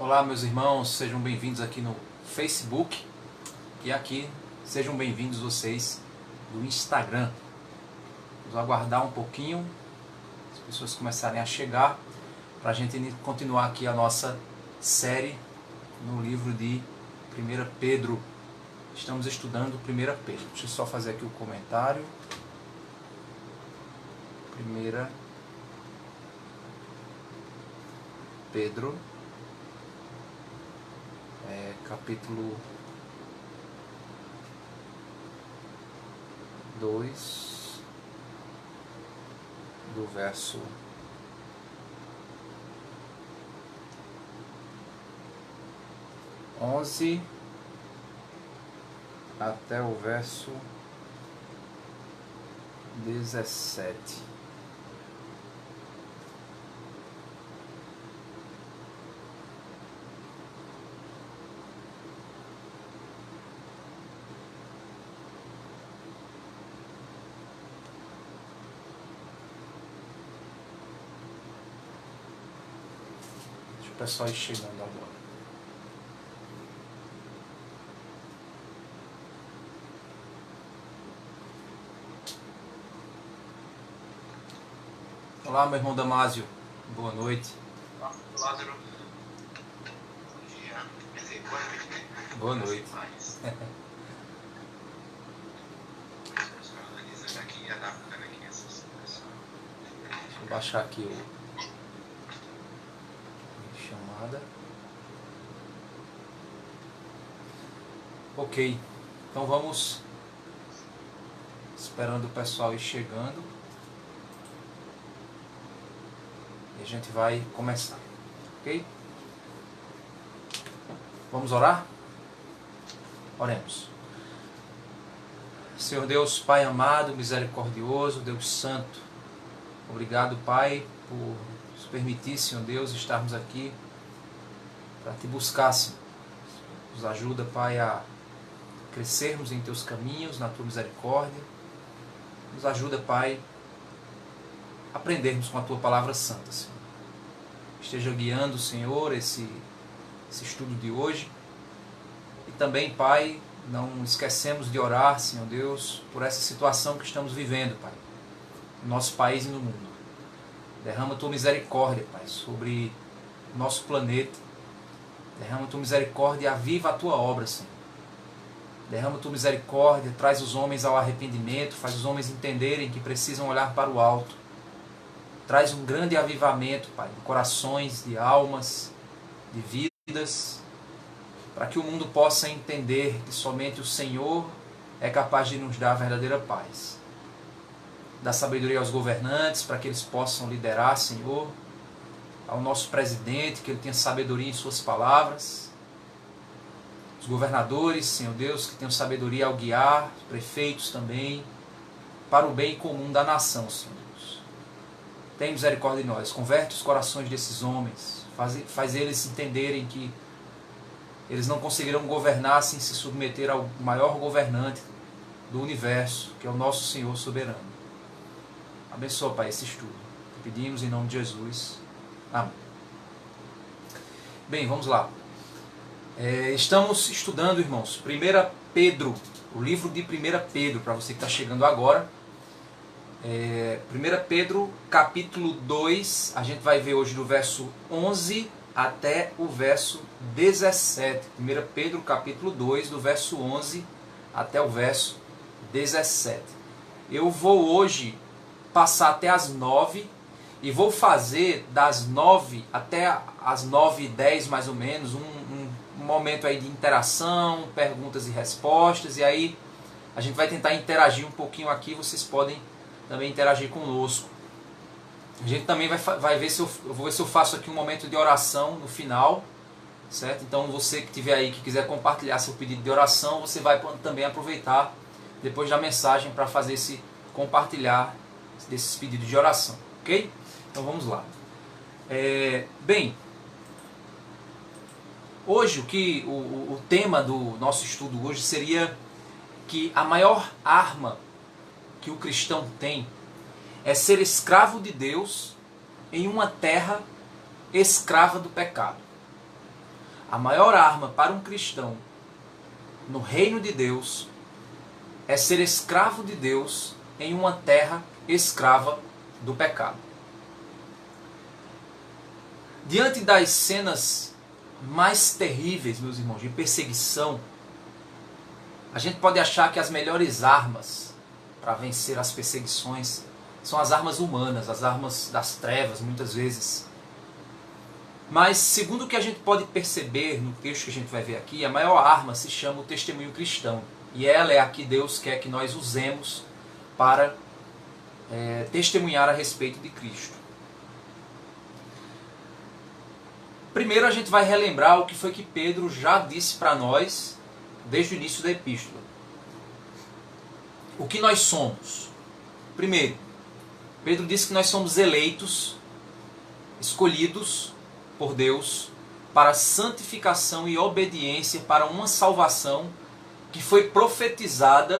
Olá, meus irmãos, sejam bem-vindos aqui no Facebook e aqui sejam bem-vindos vocês do Instagram. Vamos aguardar um pouquinho, as pessoas começarem a chegar, para a gente continuar aqui a nossa série no livro de 1 Pedro. Estamos estudando 1 Pedro. Deixa eu só fazer aqui o comentário. 1 Pedro, capítulo 2, do verso 11 até o verso 17. O pessoal ir chegando agora. Olá, meu irmão Damásio. Boa noite. Lázaro. Bom dia. Boa noite. Deixa eu baixar aqui o chamada. Ok, então vamos esperando o pessoal ir chegando e a gente vai começar, ok? Vamos orar? Oremos. Senhor Deus, Pai amado, misericordioso, Deus santo, obrigado, Pai, por nos permitir, Senhor Deus, estarmos aqui para te buscar, Senhor. Nos ajuda, Pai, a crescermos em teus caminhos, na tua misericórdia. Nos ajuda, Pai, a aprendermos com a tua palavra santa, Senhor. Esteja guiando, Senhor, esse estudo de hoje. E também, Pai, não esquecemos de orar, Senhor Deus, por essa situação que estamos vivendo, Pai, no nosso país e no mundo. Derrama tua misericórdia, Pai, sobre o nosso planeta. Derrama tua misericórdia e aviva a tua obra, Senhor. Derrama tua misericórdia, traz os homens ao arrependimento, faz os homens entenderem que precisam olhar para o alto. Traz um grande avivamento, Pai, de corações, de almas, de vidas, para que o mundo possa entender que somente o Senhor é capaz de nos dar a verdadeira paz. Dá sabedoria aos governantes, para que eles possam liderar, Senhor. Ao nosso presidente, que ele tenha sabedoria em suas palavras. Os governadores, Senhor Deus, que tenham sabedoria ao guiar, os prefeitos também, para o bem comum da nação, Senhor Deus. Tem misericórdia de nós, converte os corações desses homens, faz eles entenderem que eles não conseguirão governar sem se submeter ao maior governante do universo, que é o nosso Senhor soberano. Abençoa, Pai, esse estudo. Pedimos em nome de Jesus. Amém. Bem, vamos lá. Estamos estudando, irmãos, 1 Pedro, o livro de 1 Pedro, para você que está chegando agora. 1 Pedro, capítulo 2, a gente vai ver hoje do verso 11 até o verso 17. 1 Pedro, capítulo 2, do verso 11 até o verso 17. Eu vou hoje passar até as 9 e vou fazer das 9 até as 9h10 mais ou menos um momento aí de interação, perguntas e respostas, e aí a gente vai tentar interagir um pouquinho aqui, vocês podem também interagir conosco. A gente também vai ver se eu vou ver se eu faço aqui um momento de oração no final, certo? Então você que estiver aí, que quiser compartilhar seu pedido de oração, você vai também aproveitar depois da mensagem para fazer esse compartilhar desses pedidos de oração, ok? Então vamos lá. Bem, hoje o tema do nosso estudo hoje seria que a maior arma que o cristão tem é ser escravo de Deus em uma terra escrava do pecado. A maior arma para um cristão no reino de Deus é ser escravo de Deus em uma terra escrava do pecado. Diante das cenas mais terríveis, meus irmãos, de perseguição, a gente pode achar que as melhores armas para vencer as perseguições são as armas humanas, as armas das trevas, muitas vezes. Mas, segundo o que a gente pode perceber no texto que a gente vai ver aqui, a maior arma se chama o testemunho cristão. E ela é a que Deus quer que nós usemos para testemunhar a respeito de Cristo. Primeiro a gente vai relembrar o que foi que Pedro já disse para nós desde o início da epístola. O que nós somos? Primeiro, Pedro disse que nós somos eleitos, escolhidos por Deus para santificação e obediência para uma salvação que foi profetizada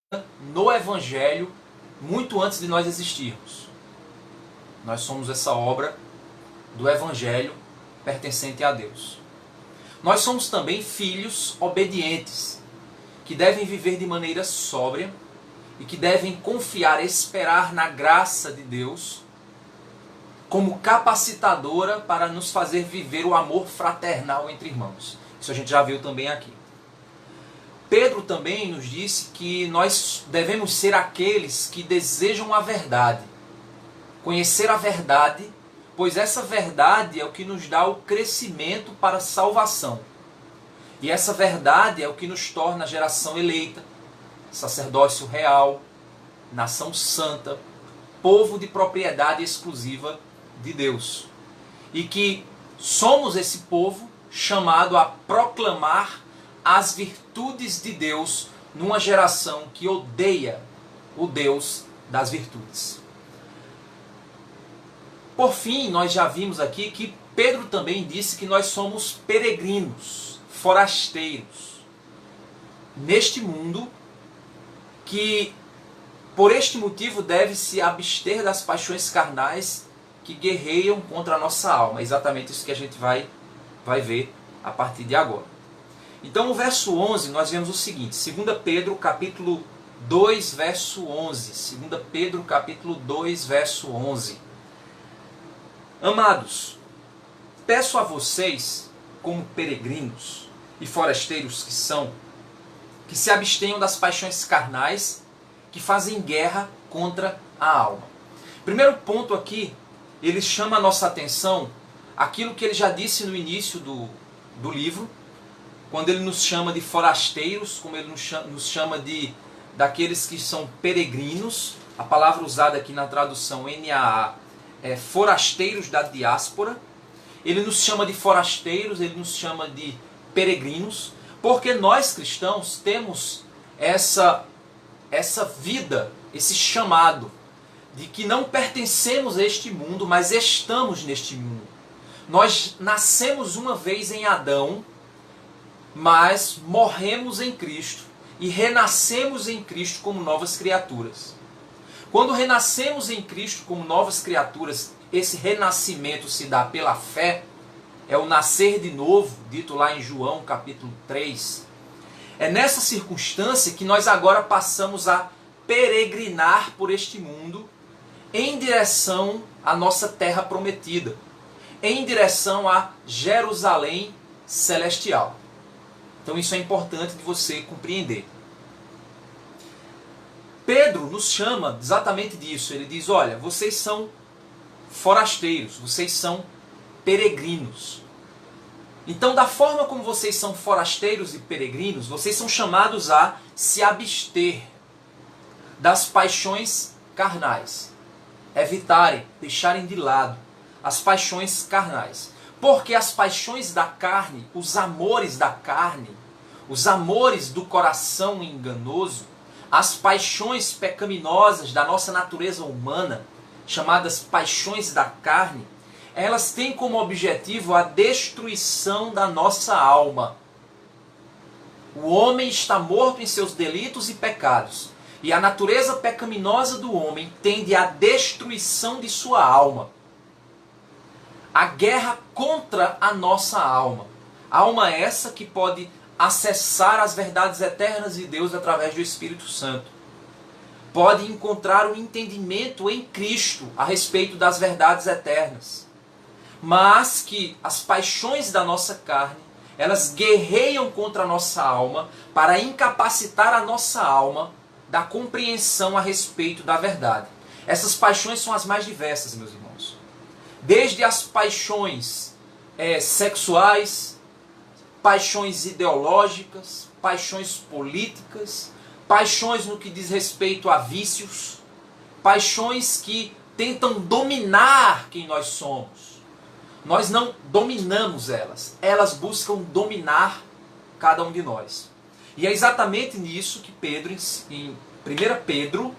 no Evangelho muito antes de nós existirmos. Nós somos essa obra do Evangelho pertencente a Deus. Nós somos também filhos obedientes, que devem viver de maneira sóbria e que devem confiar, esperar na graça de Deus como capacitadora para nos fazer viver o amor fraternal entre irmãos. Isso a gente já viu também aqui. Pedro também nos disse que nós devemos ser aqueles que desejam a verdade, conhecer a verdade, pois essa verdade é o que nos dá o crescimento para a salvação. E essa verdade é o que nos torna a geração eleita, sacerdócio real, nação santa, povo de propriedade exclusiva de Deus. E que somos esse povo chamado a proclamar as virtudes de Deus numa geração que odeia o Deus das virtudes. Por fim, nós já vimos aqui que Pedro também disse que nós somos peregrinos, forasteiros, neste mundo, que por este motivo deve se abster das paixões carnais que guerreiam contra a nossa alma. É exatamente isso que a gente vai ver a partir de agora. Então, no verso 11, nós vemos o seguinte, 2 Pedro, capítulo 2, verso 11. 2 Pedro, capítulo 2, verso 11. Amados, peço a vocês, como peregrinos e forasteiros que são, que se abstenham das paixões carnais que fazem guerra contra a alma. Primeiro ponto aqui, ele chama a nossa atenção aquilo que ele já disse no início do livro, quando ele nos chama de forasteiros, como ele nos chama daqueles que são peregrinos. A palavra usada aqui na tradução NAA é forasteiros da diáspora. Ele nos chama de forasteiros, ele nos chama de peregrinos, porque nós cristãos temos essa vida, esse chamado de que não pertencemos a este mundo, mas estamos neste mundo. Nós nascemos uma vez em Adão, mas morremos em Cristo e renascemos em Cristo como novas criaturas. Quando renascemos em Cristo como novas criaturas, esse renascimento se dá pela fé, é o nascer de novo, dito lá em João capítulo 3. É nessa circunstância que nós agora passamos a peregrinar por este mundo em direção à nossa terra prometida, em direção a Jerusalém celestial. Então isso é importante de você compreender. Pedro nos chama exatamente disso. Ele diz, olha, vocês são forasteiros, vocês são peregrinos. Então, da forma como vocês são forasteiros e peregrinos, vocês são chamados a se abster das paixões carnais. Evitarem, deixarem de lado as paixões carnais. Porque as paixões da carne, os amores da carne, os amores do coração enganoso, as paixões pecaminosas da nossa natureza humana, chamadas paixões da carne, elas têm como objetivo a destruição da nossa alma. O homem está morto em seus delitos e pecados, e a natureza pecaminosa do homem tende à destruição de sua alma. A guerra contra a nossa alma. Alma essa que pode acessar as verdades eternas de Deus através do Espírito Santo. Pode encontrar o entendimento em Cristo a respeito das verdades eternas. Mas que as paixões da nossa carne, elas guerreiam contra a nossa alma para incapacitar a nossa alma da compreensão a respeito da verdade. Essas paixões são as mais diversas, meus irmãos. Desde as paixões sexuais, paixões ideológicas, paixões políticas, paixões no que diz respeito a vícios, paixões que tentam dominar quem nós somos. Nós não dominamos elas, elas buscam dominar cada um de nós. E é exatamente nisso que Pedro, em 1 Pedro,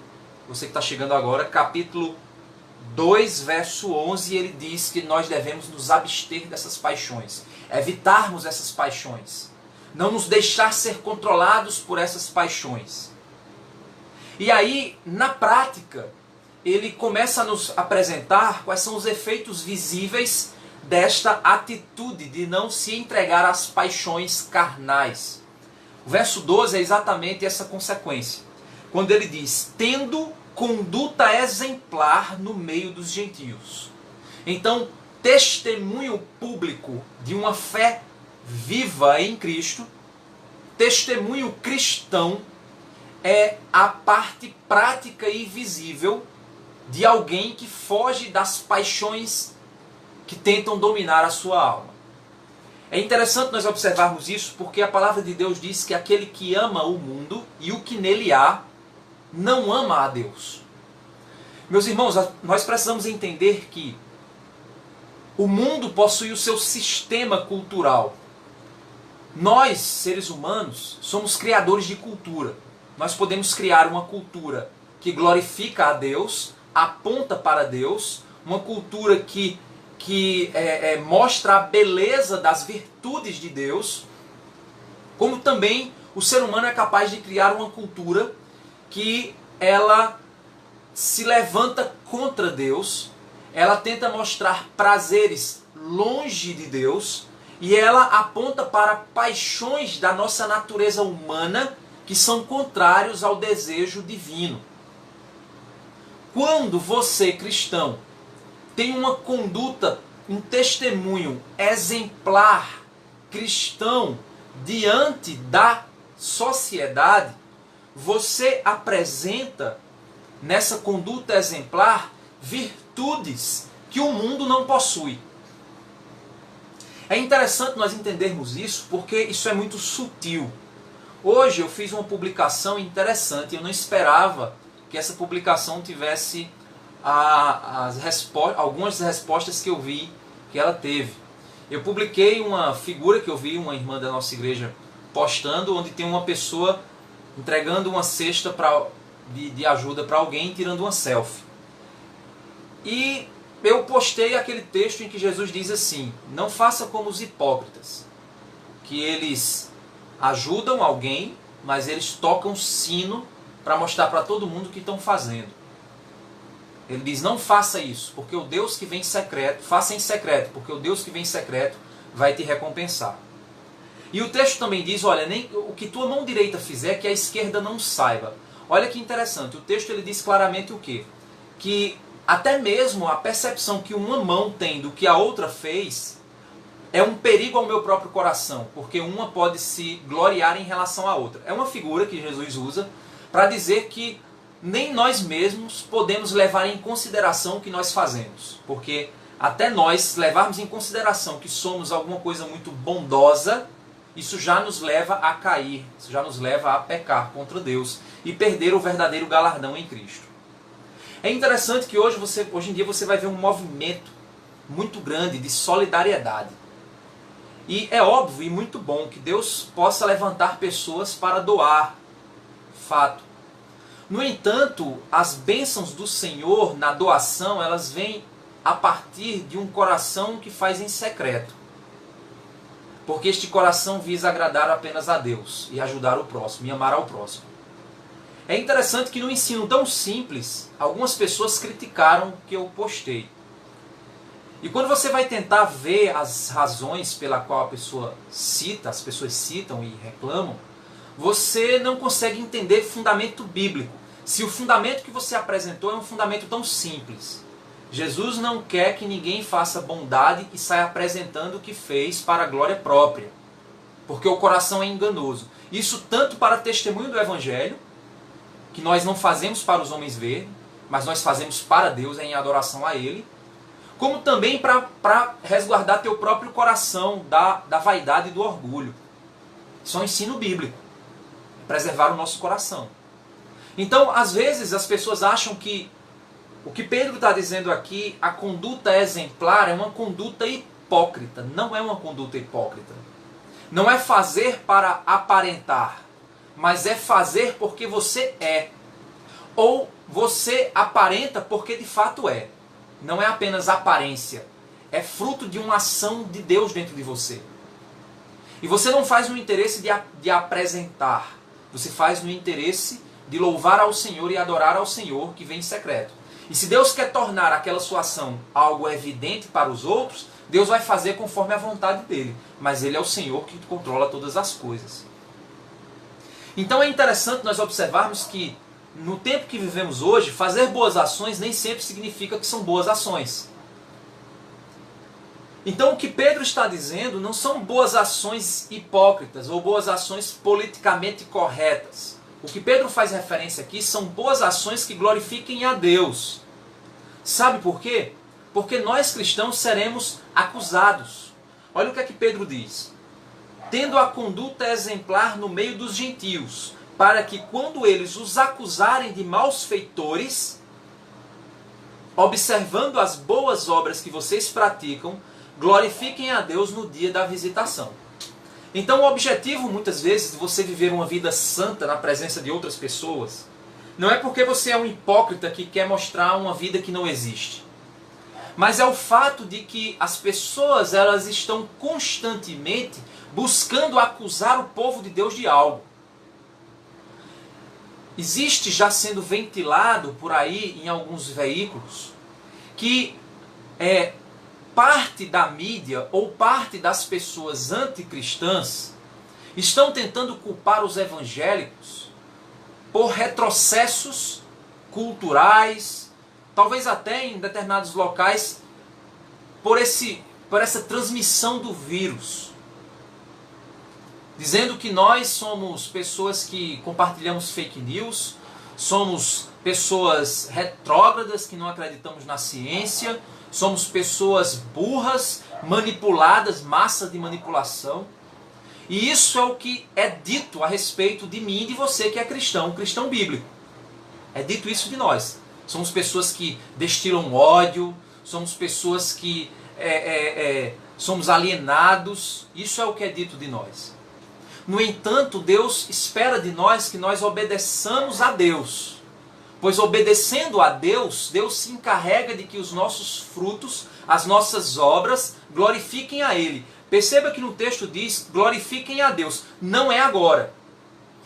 você que está chegando agora, capítulo 2, verso 11, ele diz que nós devemos nos abster dessas paixões, evitarmos essas paixões, não nos deixar ser controlados por essas paixões. E aí, na prática, ele começa a nos apresentar quais são os efeitos visíveis desta atitude de não se entregar às paixões carnais. O verso 12 é exatamente essa consequência. Quando ele diz, tendo conduta exemplar no meio dos gentios. Então, testemunho público de uma fé viva em Cristo, testemunho cristão, é a parte prática e visível de alguém que foge das paixões que tentam dominar a sua alma. É interessante nós observarmos isso porque a palavra de Deus diz que aquele que ama o mundo e o que nele há, não ama a Deus. Meus irmãos, nós precisamos entender que o mundo possui o seu sistema cultural. Nós, seres humanos, somos criadores de cultura. Nós podemos criar uma cultura que glorifica a Deus, aponta para Deus, uma cultura que mostra a beleza das virtudes de Deus, como também o ser humano é capaz de criar uma cultura que ela se levanta contra Deus, ela tenta mostrar prazeres longe de Deus e ela aponta para paixões da nossa natureza humana que são contrários ao desejo divino. Quando você, cristão, tem uma conduta, um testemunho exemplar cristão diante da sociedade, você apresenta nessa conduta exemplar virtudes que o mundo não possui. É interessante nós entendermos isso porque isso é muito sutil. Hoje eu fiz uma publicação interessante, eu não esperava que essa publicação tivesse algumas respostas que eu vi que ela teve. Eu publiquei uma figura que eu vi uma irmã da nossa igreja postando, onde tem uma pessoa entregando uma cesta de ajuda para alguém, tirando uma selfie. E eu postei aquele texto em que Jesus diz assim, não faça como os hipócritas, que eles ajudam alguém, mas eles tocam sino para mostrar para todo mundo o que estão fazendo. Ele diz, não faça isso, porque o Deus que vem em secreto, faça em secreto, porque o Deus que vem em secreto vai te recompensar. E o texto também diz, olha, nem o que tua mão direita fizer, que a esquerda não saiba. Olha que interessante, o texto ele diz claramente o quê? Que até mesmo a percepção que uma mão tem do que a outra fez é um perigo ao meu próprio coração, porque uma pode se gloriar em relação à outra. É uma figura que Jesus usa para dizer que nem nós mesmos podemos levar em consideração o que nós fazemos. Porque até nós levarmos em consideração que somos alguma coisa muito bondosa, isso já nos leva a cair, isso já nos leva a pecar contra Deus e perder o verdadeiro galardão em Cristo. É interessante que hoje em dia você vai ver um movimento muito grande de solidariedade. E é óbvio e muito bom que Deus possa levantar pessoas para doar, fato. No entanto, as bênçãos do Senhor na doação, elas vêm a partir de um coração que faz em secreto. Porque este coração visa agradar apenas a Deus e ajudar o próximo e amar ao próximo. É interessante que no ensino tão simples, algumas pessoas criticaram o que eu postei. E quando você vai tentar ver as razões pela qual a pessoa cita, as pessoas citam e reclamam, você não consegue entender fundamento bíblico. Se o fundamento que você apresentou é um fundamento tão simples. Jesus não quer que ninguém faça bondade e saia apresentando o que fez para a glória própria, porque o coração é enganoso. Isso tanto para testemunho do Evangelho, que nós não fazemos para os homens ver, mas nós fazemos para Deus, em adoração a Ele, como também para resguardar teu próprio coração da vaidade e do orgulho. Isso é um ensino bíblico, preservar o nosso coração. Então, às vezes, as pessoas acham que o que Pedro está dizendo aqui, a conduta exemplar, é uma conduta hipócrita. Não é uma conduta hipócrita. Não é fazer para aparentar, mas é fazer porque você é. Ou você aparenta porque de fato é. Não é apenas aparência. É fruto de uma ação de Deus dentro de você. E você não faz no interesse de apresentar. Você faz no interesse de louvar ao Senhor e adorar ao Senhor que vem em secreto. E se Deus quer tornar aquela sua ação algo evidente para os outros, Deus vai fazer conforme a vontade dele. Mas Ele é o Senhor que controla todas as coisas. Então é interessante nós observarmos que no tempo que vivemos hoje, fazer boas ações nem sempre significa que são boas ações. Então o que Pedro está dizendo não são boas ações hipócritas ou boas ações politicamente corretas. O que Pedro faz referência aqui são boas ações que glorifiquem a Deus. Sabe por quê? Porque nós cristãos seremos acusados. Olha o que é que Pedro diz. Tendo a conduta exemplar no meio dos gentios, para que quando eles os acusarem de maus feitores, observando as boas obras que vocês praticam, glorifiquem a Deus no dia da visitação. Então o objetivo, muitas vezes, de você viver uma vida santa na presença de outras pessoas, não é porque você é um hipócrita que quer mostrar uma vida que não existe. Mas é o fato de que as pessoas elas estão constantemente buscando acusar o povo de Deus de algo. Existe já sendo ventilado por aí em alguns veículos que parte da mídia ou parte das pessoas anticristãs estão tentando culpar os evangélicos por retrocessos culturais, talvez até em determinados locais por essa transmissão do vírus. Dizendo que nós somos pessoas que compartilhamos fake news, somos pessoas retrógradas que não acreditamos na ciência, somos pessoas burras, manipuladas, massa de manipulação. E isso é o que é dito a respeito de mim e de você que é cristão, um cristão bíblico. É dito isso de nós. Somos pessoas que destilam ódio, somos pessoas que somos alienados. Isso é o que é dito de nós. No entanto, Deus espera de nós que nós obedeçamos a Deus. Pois obedecendo a Deus, Deus se encarrega de que os nossos frutos, as nossas obras, glorifiquem a Ele. Perceba que no texto diz, glorifiquem a Deus. Não é agora.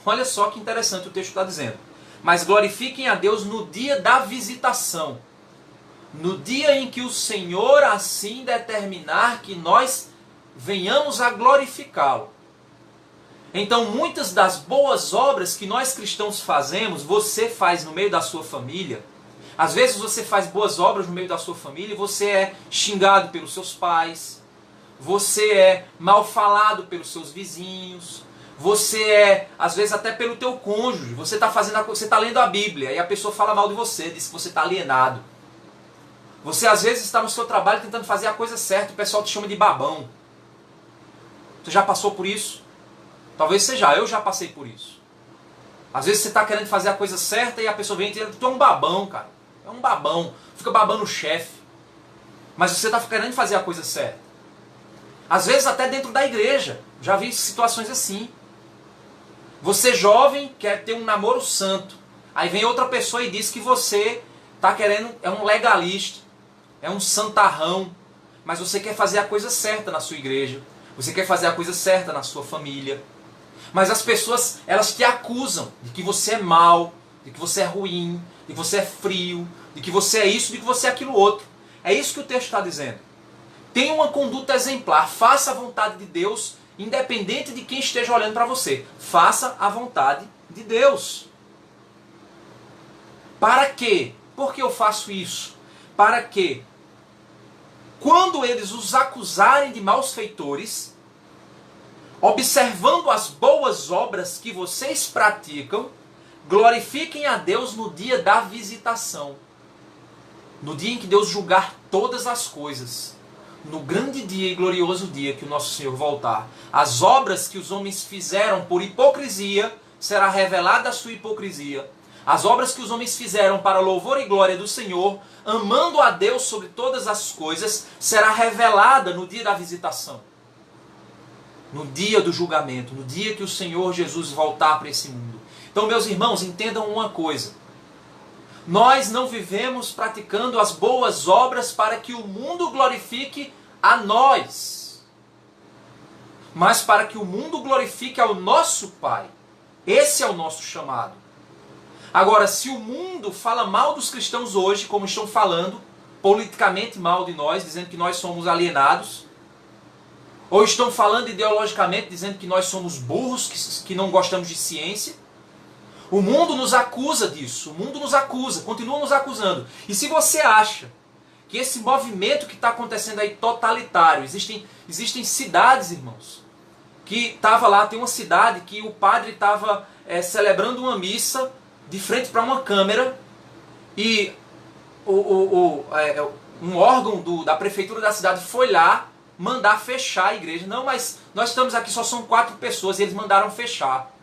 Olha só que interessante o texto está dizendo. Mas glorifiquem a Deus no dia da visitação. No dia em que o Senhor assim determinar que nós venhamos a glorificá-lo. Então muitas das boas obras que nós cristãos fazemos, você faz no meio da sua família. Às vezes você faz boas obras no meio da sua família e você é xingado pelos seus pais. Você é mal falado pelos seus vizinhos. Você é, às vezes, até pelo teu cônjuge. Você está lendo a Bíblia e a pessoa fala mal de você, diz que você está alienado. Você, às vezes, está no seu trabalho tentando fazer a coisa certa, o pessoal te chama de babão. Você já passou por isso? Talvez seja, eu já passei por isso. Às vezes você está querendo fazer a coisa certa e a pessoa vem e diz, tu é um babão, cara. É um babão. Fica babando o chefe. Mas você está querendo fazer a coisa certa. Às vezes até dentro da igreja. Já vi situações assim. Você jovem quer ter um namoro santo. Aí vem outra pessoa e diz que você está querendo, é um legalista, é um santarrão. Mas você quer fazer a coisa certa na sua igreja. Você quer fazer a coisa certa na sua família. Mas as pessoas, elas te acusam de que você é mau, de que você é ruim, de que você é frio, de que você é isso, de que você é aquilo outro. É isso que o texto está dizendo. Tenha uma conduta exemplar. Faça a vontade de Deus, independente de quem esteja olhando para você. Faça a vontade de Deus. Para quê? Por que eu faço isso? Para que, quando eles os acusarem de maus feitores, observando as boas obras que vocês praticam, glorifiquem a Deus no dia da visitação. No dia em que Deus julgar todas as coisas. No grande dia e glorioso dia que o nosso Senhor voltar. As obras que os homens fizeram por hipocrisia, será revelada a sua hipocrisia. As obras que os homens fizeram para louvor e glória do Senhor, amando a Deus sobre todas as coisas, será revelada no dia da visitação. No dia do julgamento, no dia que o Senhor Jesus voltar para esse mundo. Então, meus irmãos, entendam uma coisa. Nós não vivemos praticando as boas obras para que o mundo glorifique a nós, mas para que o mundo glorifique ao nosso Pai. Esse é o nosso chamado. Agora, se o mundo fala mal dos cristãos hoje, como estão falando, politicamente mal de nós, dizendo que nós somos alienados, ou estão falando ideologicamente, dizendo que nós somos burros, que não gostamos de ciência, o mundo nos acusa disso, o mundo nos acusa, continua nos acusando. E se você acha que esse movimento que está acontecendo aí totalitário, existem cidades, irmãos, que estava lá, tem uma cidade que o padre estava celebrando uma missa de frente para uma câmera e um órgão da prefeitura da cidade foi lá mandar fechar a igreja. Não, mas nós estamos aqui, só são 4 pessoas e eles mandaram fechar.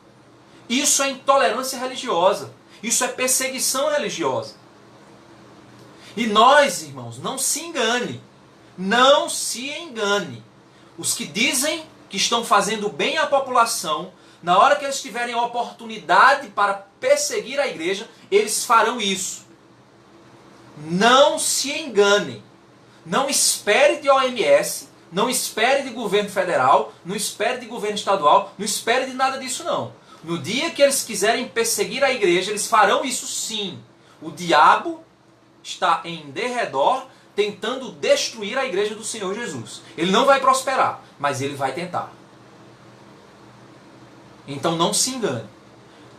Isso é intolerância religiosa. Isso é perseguição religiosa. E nós, irmãos, não se engane. Não se engane. Os que dizem que estão fazendo bem à população, na hora que eles tiverem a oportunidade para perseguir a igreja, eles farão isso. Não se engane. Não espere de OMS, não espere de governo federal, não espere de governo estadual, não espere de nada disso não. No dia que eles quiserem perseguir a igreja, eles farão isso sim. O diabo está em derredor, tentando destruir a igreja do Senhor Jesus. Ele não vai prosperar, mas ele vai tentar. Então não se engane.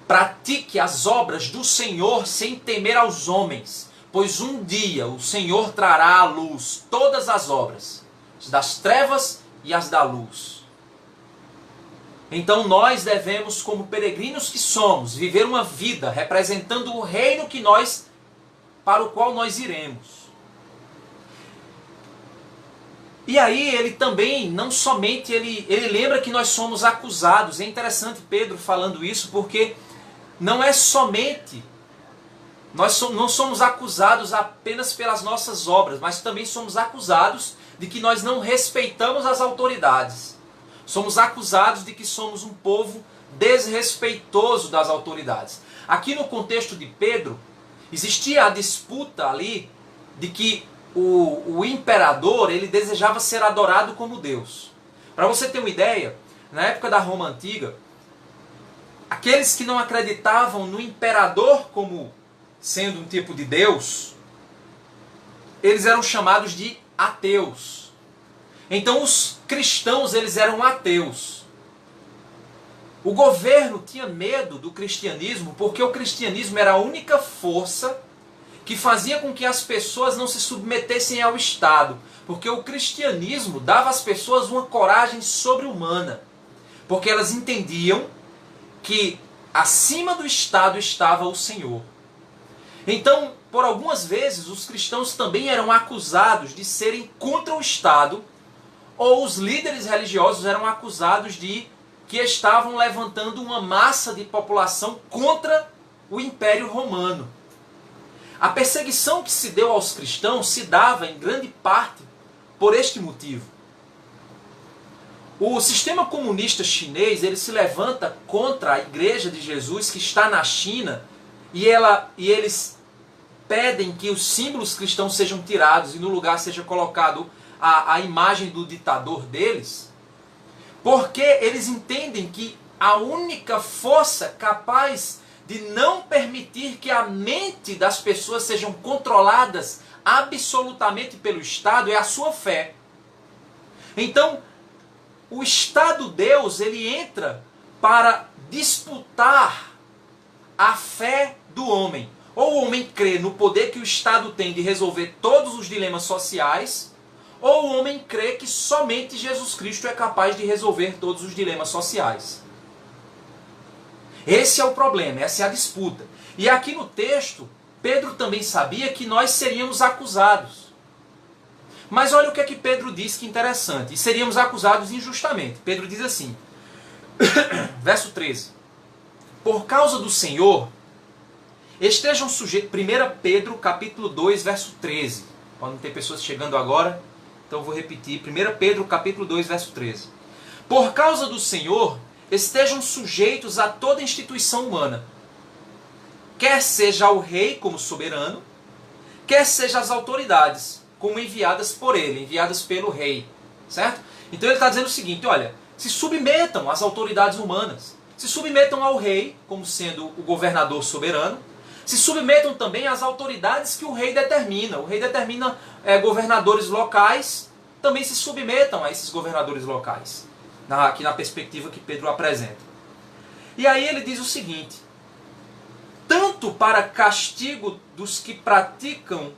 Pratique as obras do Senhor sem temer aos homens, pois um dia o Senhor trará à luz todas as obras, as das trevas e as da luz. Então nós devemos, como peregrinos que somos, viver uma vida representando o reino para o qual nós iremos. E aí ele também, não somente, ele lembra que nós somos acusados. É interessante Pedro falando isso, porque não é somente, não somos acusados apenas pelas nossas obras, mas também somos acusados de que nós não respeitamos as autoridades. Somos acusados de que somos um povo desrespeitoso das autoridades. Aqui no contexto de Pedro, existia a disputa ali de que o imperador ele desejava ser adorado como Deus. Para você ter uma ideia, na época da Roma Antiga, aqueles que não acreditavam no imperador como sendo um tipo de Deus, eles eram chamados de ateus. Então os cristãos eles eram ateus. O governo tinha medo do cristianismo porque o cristianismo era a única força que fazia com que as pessoas não se submetessem ao Estado. Porque o cristianismo dava às pessoas uma coragem sobre-humana. Porque elas entendiam que acima do Estado estava o Senhor. Então, por algumas vezes, os cristãos também eram acusados de serem contra o Estado, ou os líderes religiosos eram acusados de que estavam levantando uma massa de população contra o Império Romano. A perseguição que se deu aos cristãos se dava em grande parte por este motivo. O sistema comunista chinês ele se levanta contra a igreja de Jesus que está na China e eles pedem que os símbolos cristãos sejam tirados e no lugar seja colocado a imagem do ditador deles, porque eles entendem que a única força capaz de não permitir que a mente das pessoas sejam controladas absolutamente pelo Estado é a sua fé. Então, o Estado Deus, ele entra para disputar a fé do homem. Ou o homem crê no poder que o Estado tem de resolver todos os dilemas sociais, ou o homem crê que somente Jesus Cristo é capaz de resolver todos os dilemas sociais. Esse é o problema, essa é a disputa. E aqui no texto, Pedro também sabia que nós seríamos acusados. Mas olha o que é que Pedro diz, que interessante. E seríamos acusados injustamente. Pedro diz assim, verso 13. Por causa do Senhor, estejam sujeitos... 1 Pedro, capítulo 2, verso 13. Podem ter pessoas chegando agora, então eu vou repetir. 1 Pedro, capítulo 2, verso 13. Por causa do Senhor, estejam sujeitos a toda instituição humana, quer seja o rei como soberano, quer seja as autoridades, como enviadas por ele, enviadas pelo rei, certo? Então ele está dizendo o seguinte, olha, se submetam às autoridades humanas, se submetam ao rei, como sendo o governador soberano, se submetam também às autoridades que o rei determina. O rei determina governadores locais, também se submetam a esses governadores locais, aqui na perspectiva que Pedro apresenta. E aí ele diz o seguinte, tanto para castigo dos que praticam,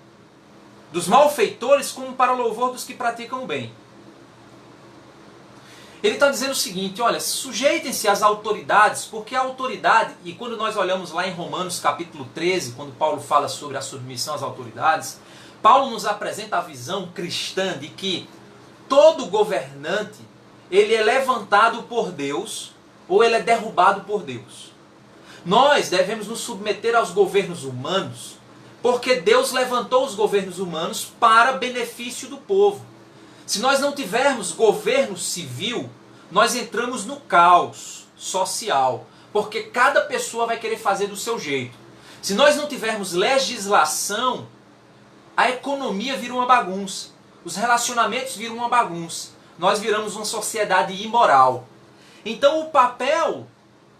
dos malfeitores, como para louvor dos que praticam o bem. Ele está dizendo o seguinte, olha, sujeitem-se às autoridades, porque a autoridade, e quando nós olhamos lá em Romanos capítulo 13, quando Paulo fala sobre a submissão às autoridades, Paulo nos apresenta a visão cristã de que todo governante, ele é levantado por Deus, ou ele é derrubado por Deus. Nós devemos nos submeter aos governos humanos, porque Deus levantou os governos humanos para benefício do povo. Se nós não tivermos governo civil, nós entramos no caos social, porque cada pessoa vai querer fazer do seu jeito. Se nós não tivermos legislação, a economia vira uma bagunça, os relacionamentos viram uma bagunça, nós viramos uma sociedade imoral. Então o papel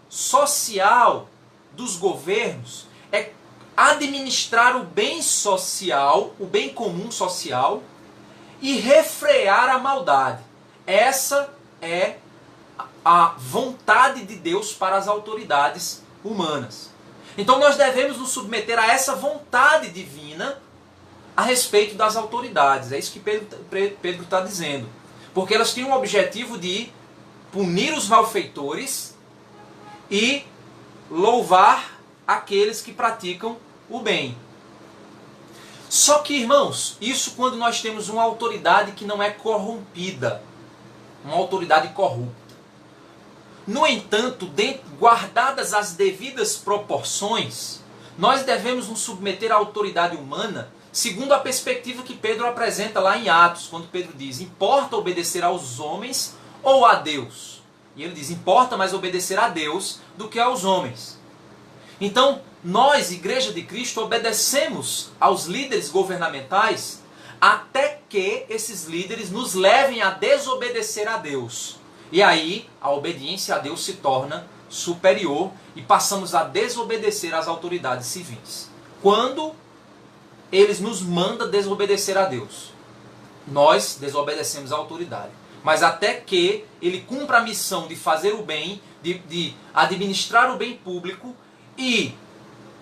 social dos governos é administrar o bem social, o bem comum social, e refrear a maldade. Essa é a vontade de Deus para as autoridades humanas. Então nós devemos nos submeter a essa vontade divina a respeito das autoridades. É isso que Pedro está dizendo. Porque elas têm o objetivo de punir os malfeitores e louvar aqueles que praticam o bem. Só que, irmãos, isso quando nós temos uma autoridade que não é corrompida, uma autoridade corrupta. No entanto, guardadas as devidas proporções, nós devemos nos submeter à autoridade humana segundo a perspectiva que Pedro apresenta lá em Atos, quando Pedro diz, importa obedecer aos homens ou a Deus? E ele diz, importa mais obedecer a Deus do que aos homens. Então, nós, Igreja de Cristo, obedecemos aos líderes governamentais até que esses líderes nos levem a desobedecer a Deus. E aí, a obediência a Deus se torna superior e passamos a desobedecer às autoridades civis. Quando eles nos mandam desobedecer a Deus, nós desobedecemos à autoridade. Mas até que ele cumpra a missão de fazer o bem, de administrar o bem público e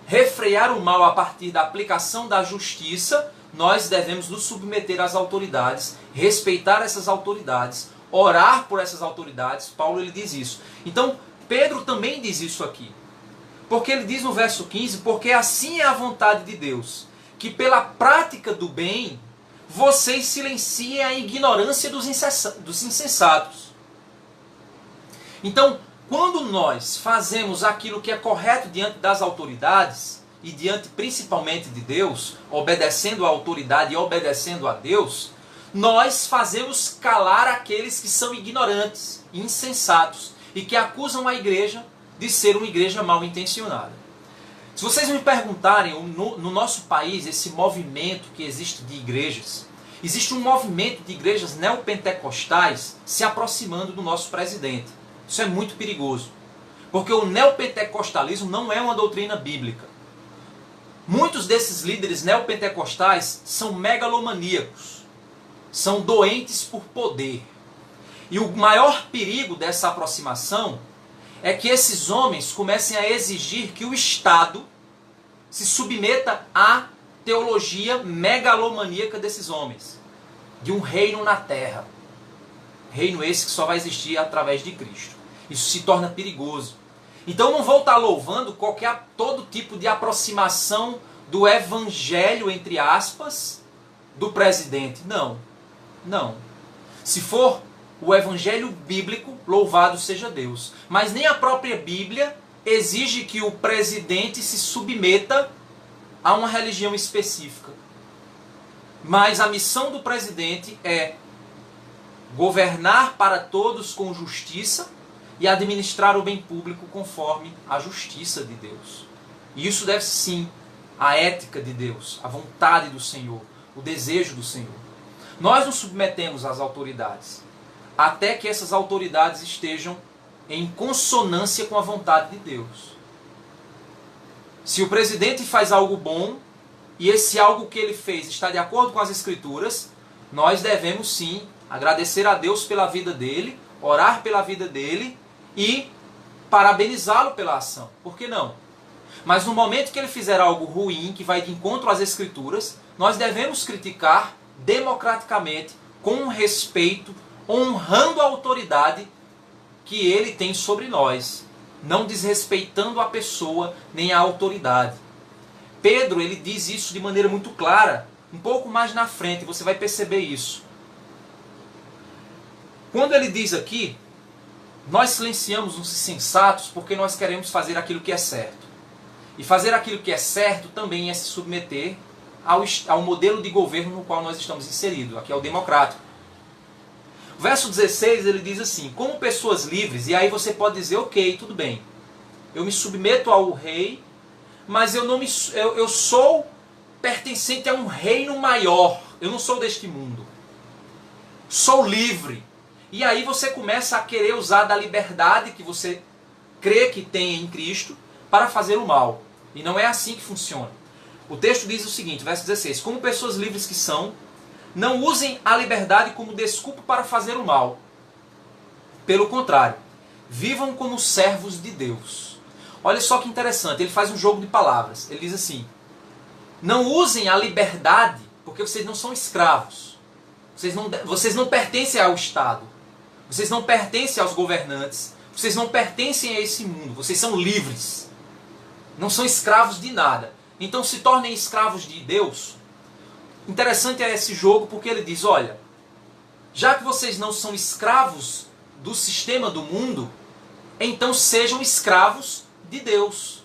refrear o mal a partir da aplicação da justiça, nós devemos nos submeter às autoridades, respeitar essas autoridades, orar por essas autoridades. Paulo ele diz isso. Então, Pedro também diz isso aqui. Porque ele diz no verso 15, porque assim é a vontade de Deus, que pela prática do bem, vocês silenciem a ignorância dos insensatos. Então, quando nós fazemos aquilo que é correto diante das autoridades, e diante principalmente de Deus, obedecendo à autoridade e obedecendo a Deus, nós fazemos calar aqueles que são ignorantes, insensatos, e que acusam a igreja de ser uma igreja mal intencionada. Se vocês me perguntarem, no nosso país, esse movimento que existe de igrejas, existe um movimento de igrejas neopentecostais se aproximando do nosso presidente. Isso é muito perigoso, porque o neopentecostalismo não é uma doutrina bíblica. Muitos desses líderes neopentecostais são megalomaníacos, são doentes por poder. E o maior perigo dessa aproximação é que esses homens comecem a exigir que o Estado se submeta à teologia megalomaníaca desses homens, de um reino na terra. Reino esse que só vai existir através de Cristo. Isso se torna perigoso. Então não vou estar louvando todo tipo de aproximação do evangelho, entre aspas, do presidente. Não. Não. Se for o evangelho bíblico, louvado seja Deus. Mas nem a própria Bíblia exige que o presidente se submeta a uma religião específica. Mas a missão do presidente é governar para todos com justiça e administrar o bem público conforme a justiça de Deus. E isso deve sim a ética de Deus, a vontade do Senhor, o desejo do Senhor. Nós nos submetemos às autoridades, até que essas autoridades estejam em consonância com a vontade de Deus. Se o presidente faz algo bom, e esse algo que ele fez está de acordo com as Escrituras, nós devemos sim agradecer a Deus pela vida dele, orar pela vida dele e parabenizá-lo pela ação. Por que não? Mas no momento que ele fizer algo ruim, que vai de encontro às Escrituras, nós devemos criticar democraticamente, com respeito, honrando a autoridade que ele tem sobre nós, não desrespeitando a pessoa nem a autoridade. Pedro, ele diz isso de maneira muito clara, um pouco mais na frente, você vai perceber isso. Quando ele diz aqui, nós silenciamos os insensatos porque nós queremos fazer aquilo que é certo. E fazer aquilo que é certo também é se submeter ao modelo de governo no qual nós estamos inseridos, aqui é o democrático. O verso 16 ele diz assim, como pessoas livres, e aí você pode dizer, ok, tudo bem, eu me submeto ao rei, mas eu sou pertencente a um reino maior, eu não sou deste mundo, sou livre. E aí você começa a querer usar da liberdade que você crê que tem em Cristo para fazer o mal. E não é assim que funciona. O texto diz o seguinte, verso 16, como pessoas livres que são, não usem a liberdade como desculpa para fazer o mal. Pelo contrário, vivam como servos de Deus. Olha só que interessante, ele faz um jogo de palavras. Ele diz assim, não usem a liberdade, porque vocês não são escravos. Vocês não pertencem ao Estado. Vocês não pertencem aos governantes. Vocês não pertencem a esse mundo. Vocês são livres. Não são escravos de nada. Então se tornem escravos de Deus. Interessante é esse jogo porque ele diz, olha, já que vocês não são escravos do sistema do mundo, então sejam escravos de Deus.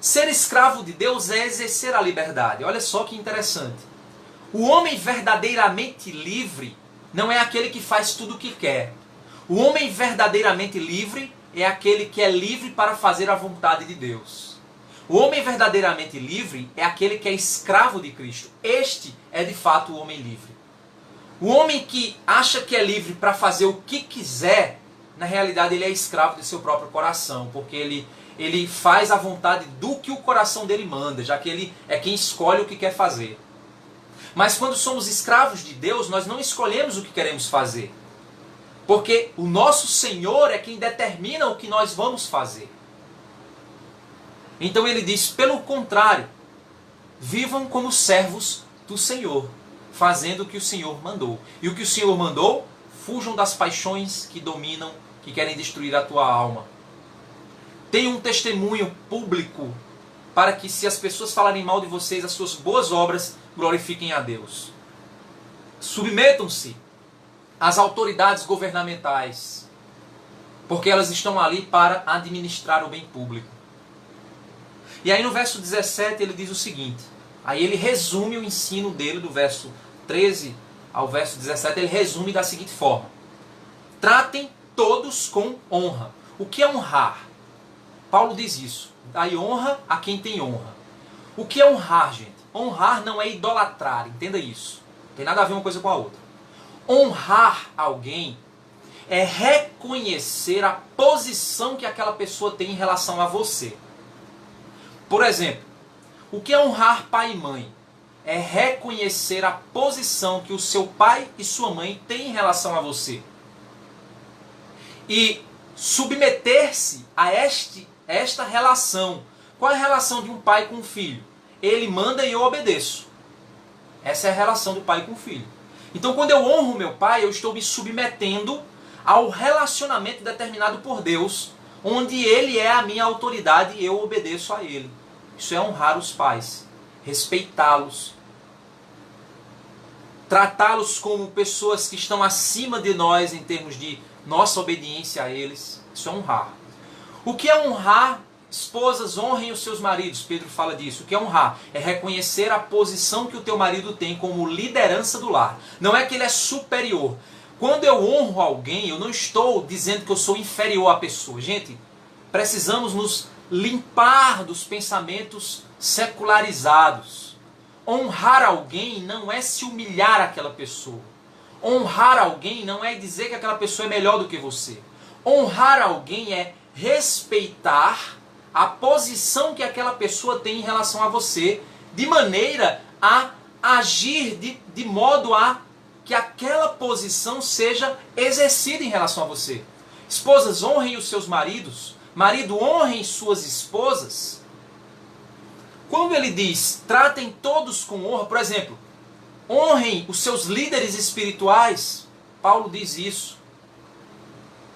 Ser escravo de Deus é exercer a liberdade. Olha só que interessante. O homem verdadeiramente livre não é aquele que faz tudo o que quer. O homem verdadeiramente livre é aquele que é livre para fazer a vontade de Deus. O homem verdadeiramente livre é aquele que é escravo de Cristo. Este é de fato o homem livre. O homem que acha que é livre para fazer o que quiser, na realidade ele é escravo de seu próprio coração, porque ele faz a vontade do que o coração dele manda, já que ele é quem escolhe o que quer fazer. Mas quando somos escravos de Deus, nós não escolhemos o que queremos fazer. Porque o nosso Senhor é quem determina o que nós vamos fazer. Então ele diz, pelo contrário, vivam como servos do Senhor, fazendo o que o Senhor mandou. E o que o Senhor mandou, fujam das paixões que dominam, que querem destruir a tua alma. Tenham um testemunho público, para que se as pessoas falarem mal de vocês, as suas boas obras glorifiquem a Deus. Submetam-se às autoridades governamentais, porque elas estão ali para administrar o bem público. E aí no verso 17 ele diz o seguinte, aí ele resume o ensino dele do verso 13 ao verso 17, ele resume da seguinte forma, tratem todos com honra. O que é honrar? Paulo diz isso, dai honra a quem tem honra. O que é honrar, gente? Honrar não é idolatrar, entenda isso. Não tem nada a ver uma coisa com a outra. Honrar alguém é reconhecer a posição que aquela pessoa tem em relação a você. Por exemplo, o que é honrar pai e mãe? É reconhecer a posição que o seu pai e sua mãe têm em relação a você. e submeter-se a esta relação. Qual é a relação de um pai com um filho? Ele manda e eu obedeço. Essa é a relação do pai com o filho. Então, quando eu honro meu pai, eu estou me submetendo ao relacionamento determinado por Deus, onde ele é a minha autoridade e eu obedeço a ele. Isso é honrar os pais, respeitá-los, tratá-los como pessoas que estão acima de nós em termos de nossa obediência a eles. Isso é honrar. O que é honrar? Esposas, honrem os seus maridos. Pedro fala disso. O que é honrar? É reconhecer a posição que o teu marido tem como liderança do lar. Não é que ele é superior. Quando eu honro alguém, eu não estou dizendo que eu sou inferior à pessoa. Gente, precisamos nos limpar dos pensamentos secularizados. Honrar alguém não é se humilhar àquela pessoa. Honrar alguém não é dizer que aquela pessoa é melhor do que você. Honrar alguém é respeitar a posição que aquela pessoa tem em relação a você, de maneira a agir de modo a que aquela posição seja exercida em relação a você. Esposas, honrem os seus maridos. Marido, honrem suas esposas. Quando ele diz, tratem todos com honra, por exemplo, honrem os seus líderes espirituais, Paulo diz isso.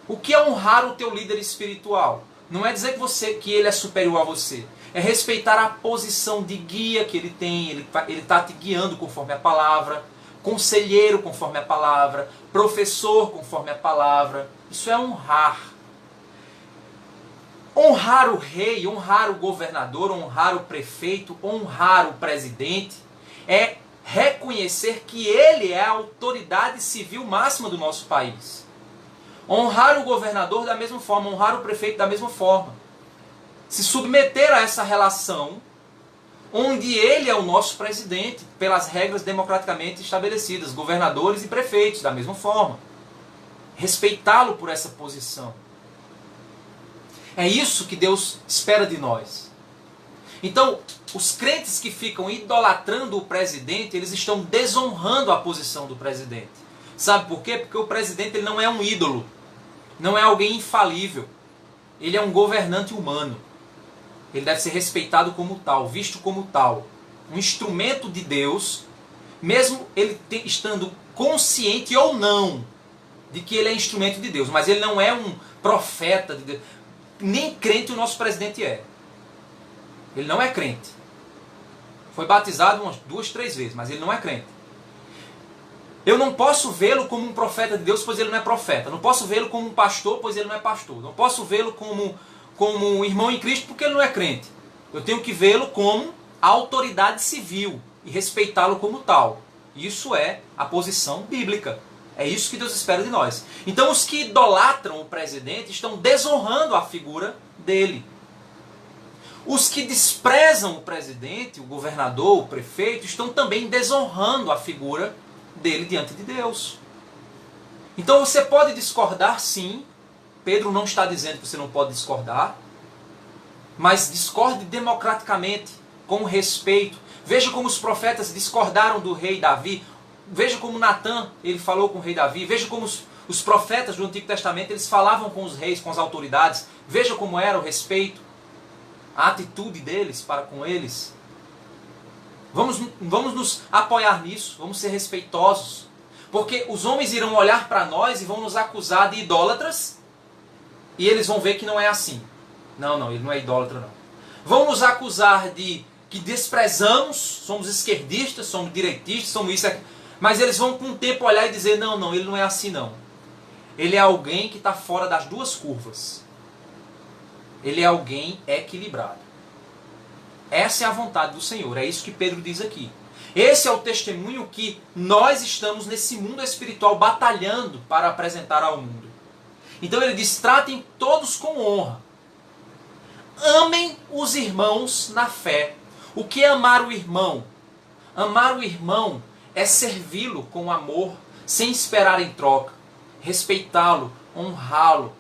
O que é honrar o teu líder espiritual? Não é dizer que ele é superior a você. É respeitar a posição de guia que ele tem. Ele está te guiando conforme a palavra. Conselheiro conforme a palavra. Professor conforme a palavra. Isso é honrar. Honrar o rei, honrar o governador, honrar o prefeito, honrar o presidente é reconhecer que ele é a autoridade civil máxima do nosso país. Honrar o governador da mesma forma, honrar o prefeito da mesma forma. Se submeter a essa relação, onde ele é o nosso presidente, pelas regras democraticamente estabelecidas, governadores e prefeitos da mesma forma. Respeitá-lo por essa posição. É isso que Deus espera de nós. Então, os crentes que ficam idolatrando o presidente, eles estão desonrando a posição do presidente. Sabe por quê? Porque o presidente ele não é um ídolo. Não é alguém infalível. Ele é um governante humano. Ele deve ser respeitado como tal, visto como tal. Um instrumento de Deus, mesmo ele estando consciente ou não de que ele é instrumento de Deus. Mas ele não é um profeta de Deus. Nem crente o nosso presidente é. Ele não é crente. Foi batizado umas 2, 3 vezes, mas ele não é crente. Eu não posso vê-lo como um profeta de Deus, pois ele não é profeta. Não posso vê-lo como um pastor, pois ele não é pastor. Não posso vê-lo como um irmão em Cristo, porque ele não é crente. Eu tenho que vê-lo como autoridade civil e respeitá-lo como tal. Isso é a posição bíblica. É isso que Deus espera de nós. Então os que idolatram o presidente estão desonrando a figura dele. Os que desprezam o presidente, o governador, o prefeito, estão também desonrando a figura dele diante de Deus. Então você pode discordar, sim. Pedro não está dizendo que você não pode discordar. Mas discorde democraticamente, com respeito. Veja como os profetas discordaram do rei Davi. Veja como Natã, ele falou com o rei Davi. Veja como os profetas do Antigo Testamento, eles falavam com os reis, com as autoridades. Veja como era o respeito, a atitude deles para com eles. Vamos nos apoiar nisso, vamos ser respeitosos. Porque os homens irão olhar para nós e vão nos acusar de idólatras. E eles vão ver que não é assim. Não, ele não é idólatra não. Vão nos acusar de que desprezamos, somos esquerdistas, somos direitistas, somos isso aqui. Mas eles vão com o tempo olhar e dizer, não, ele não é assim não. Ele é alguém que está fora das duas curvas. Ele é alguém equilibrado. Essa é a vontade do Senhor, é isso que Pedro diz aqui. Esse é o testemunho que nós estamos nesse mundo espiritual batalhando para apresentar ao mundo. Então ele diz, tratem todos com honra. Amem os irmãos na fé. O que é amar o irmão? Amar o irmão é servi-lo com amor, sem esperar em troca. Respeitá-lo, honrá-lo,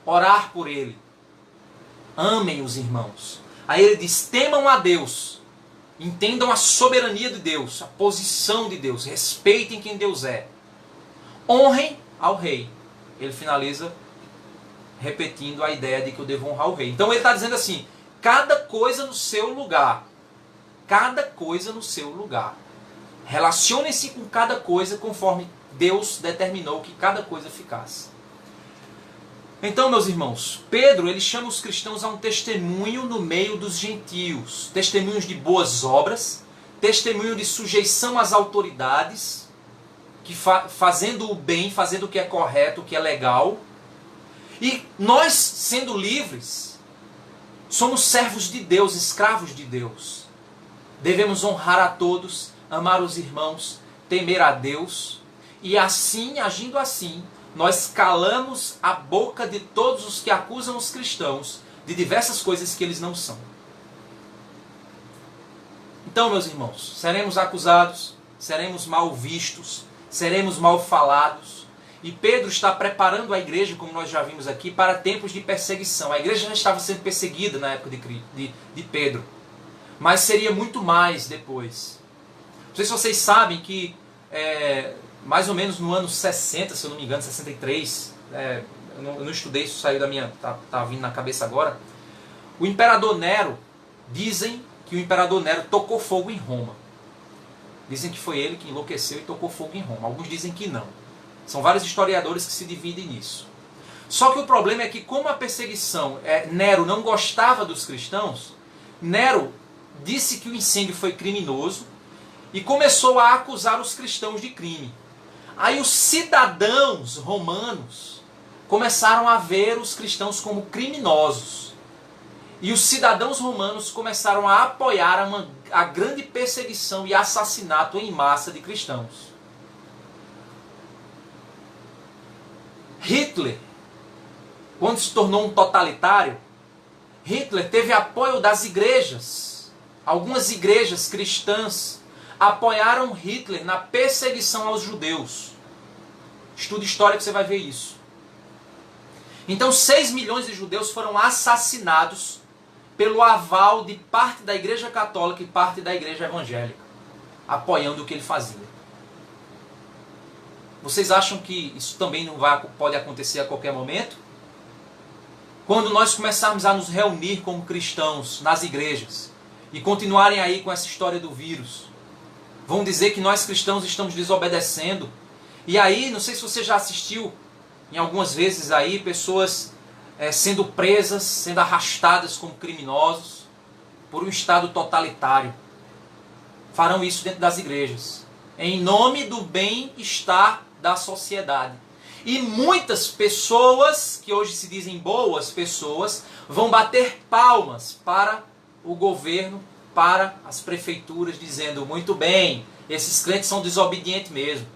orar por ele. Amem os irmãos. Aí ele diz, temam a Deus. Entendam a soberania de Deus, a posição de Deus. Respeitem quem Deus é. Honrem ao rei. Ele finaliza repetindo a ideia de que eu devo honrar o rei. Então ele está dizendo assim, cada coisa no seu lugar. Cada coisa no seu lugar. Relacione-se com cada coisa conforme Deus determinou que cada coisa ficasse. Então, meus irmãos, Pedro ele chama os cristãos a um testemunho no meio dos gentios. Testemunhos de boas obras, testemunho de sujeição às autoridades, que fazendo o bem, fazendo o que é correto, o que é legal. E nós, sendo livres, somos servos de Deus, escravos de Deus. Devemos honrar a todos, amar os irmãos, temer a Deus. E assim, agindo assim, nós calamos a boca de todos os que acusam os cristãos de diversas coisas que eles não são. Então, meus irmãos, seremos acusados, seremos mal vistos, seremos mal falados. E Pedro está preparando a igreja, como nós já vimos aqui, para tempos de perseguição. A igreja já estava sendo perseguida na época de Pedro. Mas seria muito mais depois. Não sei se vocês sabem que, mais ou menos no ano 60, se eu não me engano, 63, eu não estudei, isso saiu da minha... Tá vindo na cabeça agora. O imperador Nero, dizem que o imperador Nero tocou fogo em Roma. Dizem que foi ele que enlouqueceu e tocou fogo em Roma. Alguns dizem que não. São vários historiadores que se dividem nisso. Só que o problema é que, como a perseguição, Nero não gostava dos cristãos, Nero disse que o incêndio foi criminoso e começou a acusar os cristãos de crime. Aí os cidadãos romanos começaram a ver os cristãos como criminosos. E os cidadãos romanos começaram a apoiar a grande perseguição e assassinato em massa de cristãos. Hitler, quando se tornou um totalitário, Hitler teve apoio das igrejas. Algumas igrejas cristãs apoiaram Hitler na perseguição aos judeus. Estude história que você vai ver isso. Então 6 milhões de judeus foram assassinados pelo aval de parte da igreja católica e parte da igreja evangélica, apoiando o que ele fazia. Vocês acham que isso também pode acontecer a qualquer momento? Quando nós começarmos a nos reunir como cristãos nas igrejas e continuarem aí com essa história do vírus, vão dizer que nós cristãos estamos desobedecendo. E aí, não sei se você já assistiu em algumas vezes aí, pessoas sendo presas, sendo arrastadas como criminosos por um Estado totalitário. Farão isso dentro das igrejas, em nome do bem-estar da sociedade. E muitas pessoas, que hoje se dizem boas pessoas, vão bater palmas para o governo, para as prefeituras, dizendo, muito bem, esses crentes são desobedientes mesmo.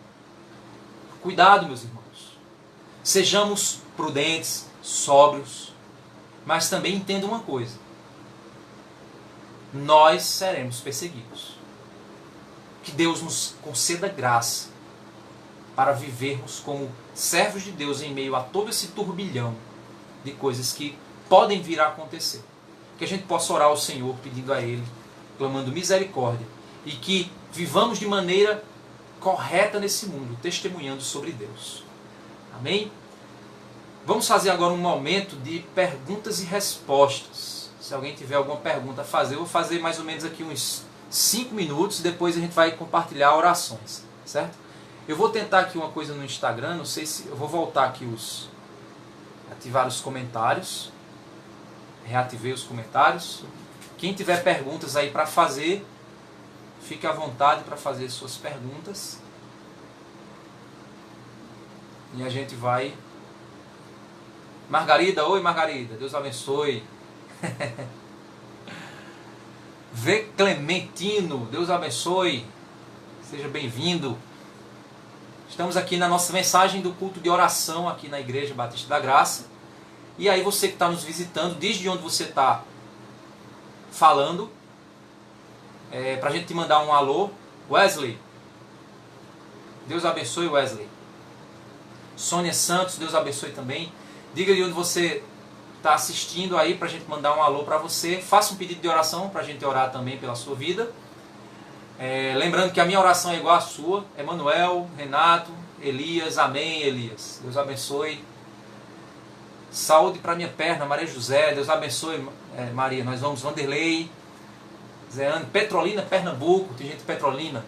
Cuidado, meus irmãos. Sejamos prudentes, sóbrios, mas também entenda uma coisa. Nós seremos perseguidos. Que Deus nos conceda graça para vivermos como servos de Deus em meio a todo esse turbilhão de coisas que podem vir a acontecer. Que a gente possa orar ao Senhor pedindo a Ele, clamando misericórdia, e que vivamos de maneira correta nesse mundo, testemunhando sobre Deus. Amém? Vamos fazer agora um momento de perguntas e respostas. Se alguém tiver alguma pergunta a fazer, eu vou fazer mais ou menos aqui uns 5 minutos, e depois a gente vai compartilhar orações, certo? Eu vou tentar aqui uma coisa no Instagram, não sei se... Eu vou voltar aqui ativar os comentários. Reativei os comentários. Quem tiver perguntas aí para fazer, fique à vontade para fazer suas perguntas. E a gente vai... Margarida, oi Margarida, Deus abençoe. V. Clementino, Deus abençoe. Seja bem-vindo. Estamos aqui na nossa mensagem do culto de oração aqui na Igreja Batista da Graça. E aí você que está nos visitando, diz de onde você está falando, para a gente te mandar um alô. Wesley, Deus abençoe Wesley. Sônia Santos, Deus abençoe também. Diga de onde você está assistindo aí para a gente mandar um alô para você. Faça um pedido de oração para a gente orar também pela sua vida. Lembrando que a minha oração é igual à sua. Emanuel, Renato, Elias, amém Elias. Deus abençoe. Saúde para minha perna, Maria José, Deus abençoe, Maria. Nós vamos, Vanderlei, Zeane, Petrolina, Pernambuco, tem gente de Petrolina.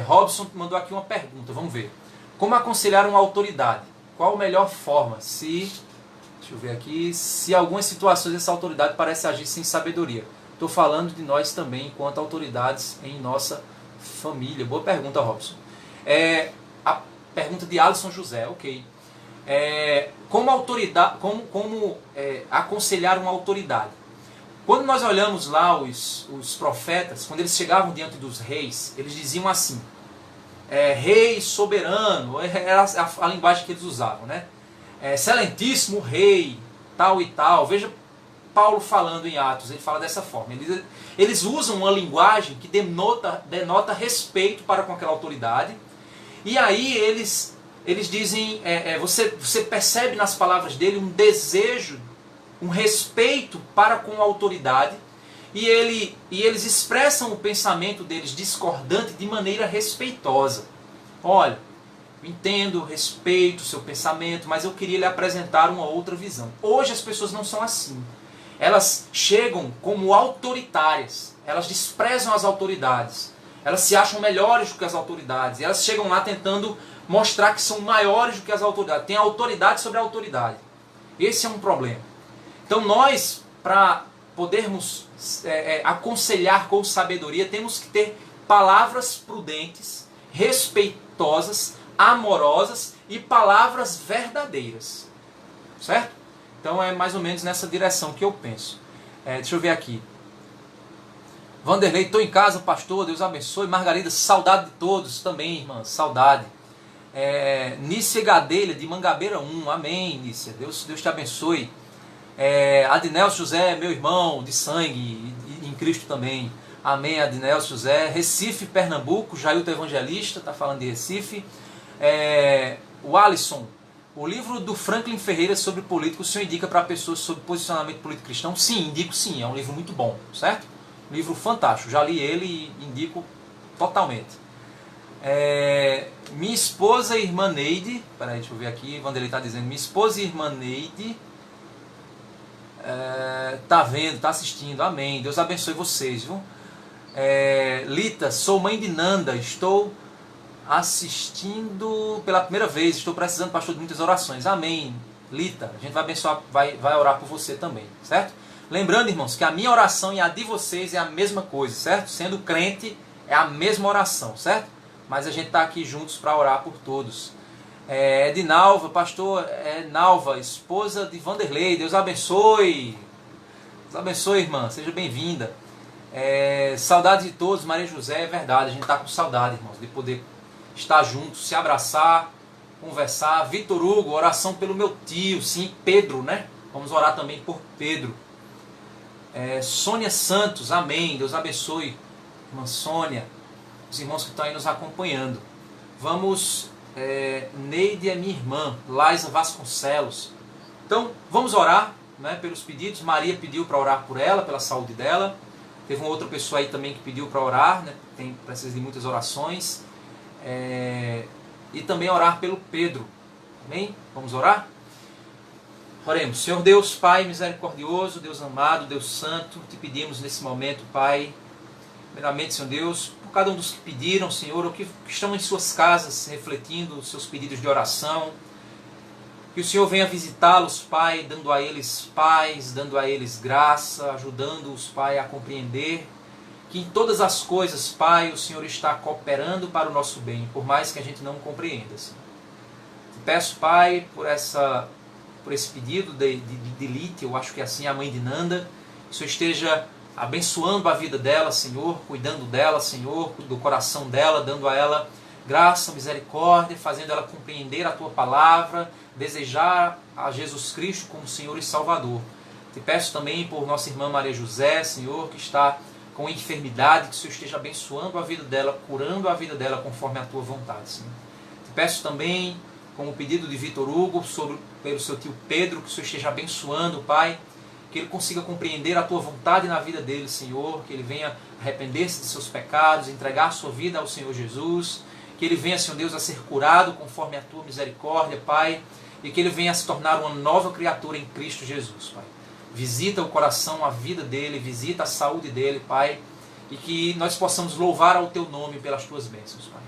Robson mandou aqui uma pergunta, vamos ver. Como aconselhar uma autoridade? Qual a melhor forma? Deixa eu ver aqui, se algumas situações essa autoridade parece agir sem sabedoria. Estou falando de nós também, enquanto autoridades em nossa família. Boa pergunta, Robson. A pergunta de Alisson José, ok. Como aconselhar uma autoridade? Quando nós olhamos lá os profetas, quando eles chegavam diante dos reis, eles diziam assim, rei soberano, era a linguagem que eles usavam, né? Excelentíssimo rei, tal e tal. Veja Paulo falando em Atos, ele fala dessa forma. Eles usam uma linguagem que denota respeito para com aquela autoridade. E aí eles dizem, você percebe nas palavras dele um desejo, um respeito para com a autoridade, e eles expressam o pensamento deles discordante de maneira respeitosa. Olha, entendo, respeito o seu pensamento, mas eu queria lhe apresentar uma outra visão. Hoje as pessoas não são assim. Elas chegam como autoritárias, elas desprezam as autoridades, elas se acham melhores do que as autoridades, e elas chegam lá tentando mostrar que são maiores do que as autoridades, têm autoridade sobre a autoridade. Esse é um problema. Então nós, para podermos aconselhar com sabedoria, temos que ter palavras prudentes, respeitosas, amorosas e palavras verdadeiras. Certo? Então é mais ou menos nessa direção que eu penso. Deixa eu ver aqui. Vanderlei, estou em casa, pastor, Deus abençoe. Margarida, saudade de todos também, irmã, saudade. Nícia Gadelha, de Mangabeira 1, amém, Nícia, Deus te abençoe. Adnelso José, meu irmão de sangue, em Cristo também, amém, Adnelso José. Recife, Pernambuco, Jailton Evangelista, está falando de Recife. O Alisson, o livro do Franklin Ferreira sobre política, o senhor indica para pessoas sobre posicionamento político cristão? Sim, indico sim, é um livro muito bom, certo? Um livro fantástico, já li ele e indico totalmente. Minha esposa e irmã Neide, peraí, deixa eu ver aqui, Vanderlei está dizendo, minha esposa e irmã Neide tá vendo, tá assistindo, amém, Deus abençoe vocês, viu? Lita, sou mãe de Nanda, estou assistindo pela primeira vez, estou precisando, pastor, de muitas orações, amém, Lita, a gente vai abençoar, vai orar por você também, certo? Lembrando, irmãos, que a minha oração e a de vocês é a mesma coisa, certo? Sendo crente é a mesma oração, certo? Mas a gente está aqui juntos para orar por todos. Edinalva, pastor Nalva, esposa de Vanderlei, Deus abençoe. Deus abençoe, irmã, seja bem-vinda. Saudade de todos, Maria José, é verdade, a gente está com saudade, irmãos, de poder estar juntos, se abraçar, conversar. Vitor Hugo, oração pelo meu tio, sim, Pedro, né? Vamos orar também por Pedro. Sônia Santos, amém, Deus abençoe, irmã Sônia, os irmãos que estão aí nos acompanhando. Vamos, Neide é minha irmã, Laisa Vasconcelos. Então, vamos orar, né, pelos pedidos. Maria pediu para orar por ela, pela saúde dela. Teve uma outra pessoa aí também que pediu para orar, né, precisa de muitas orações. E também orar pelo Pedro, amém? Vamos orar? Oremos. Senhor Deus, Pai misericordioso, Deus amado, Deus santo, te pedimos nesse momento, Pai, primeiramente, Senhor Deus, por cada um dos que pediram, Senhor, ou que estão em suas casas refletindo os seus pedidos de oração, que o Senhor venha visitá-los, Pai, dando a eles paz, dando a eles graça, ajudando-os, Pai, a compreender que em todas as coisas, Pai, o Senhor está cooperando para o nosso bem, por mais que a gente não compreenda, Senhor. Te peço, Pai, por esse pedido de Lite, eu acho que é assim, a mãe de Nanda, que o Senhor esteja abençoando a vida dela, Senhor, cuidando dela, Senhor, do coração dela, dando a ela graça, misericórdia, fazendo ela compreender a Tua palavra, desejar a Jesus Cristo como Senhor e Salvador. Te peço também por nossa irmã Maria José, Senhor, que está com enfermidade, que o Senhor esteja abençoando a vida dela, curando a vida dela conforme a Tua vontade, Senhor. Te peço também, com o pedido de Vitor Hugo, pelo seu tio Pedro, que o Senhor esteja abençoando, Pai, que ele consiga compreender a Tua vontade na vida dele, Senhor, que ele venha arrepender-se de seus pecados, entregar a sua vida ao Senhor Jesus, que ele venha, Senhor Deus, a ser curado conforme a Tua misericórdia, Pai, e que ele venha a se tornar uma nova criatura em Cristo Jesus, Pai. Visita o coração, a vida dele, visita a saúde dele, Pai, e que nós possamos louvar ao Teu nome pelas Tuas bênçãos, Pai.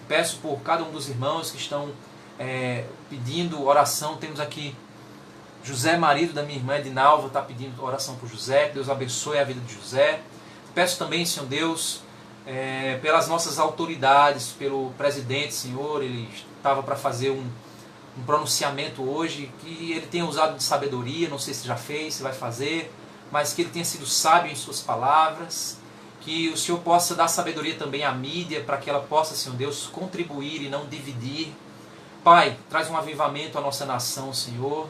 Peço por cada um dos irmãos que estão pedindo oração. Temos aqui José, marido da minha irmã Edinalva, está pedindo oração por José, que Deus abençoe a vida de José. Peço também, Senhor Deus, pelas nossas autoridades, pelo presidente, Senhor, ele estava para fazer um pronunciamento hoje, que ele tenha usado de sabedoria, não sei se já fez, se vai fazer, mas que ele tenha sido sábio em suas palavras, que o Senhor possa dar sabedoria também à mídia, para que ela possa, Senhor Deus, contribuir e não dividir. Pai, traz um avivamento à nossa nação, Senhor,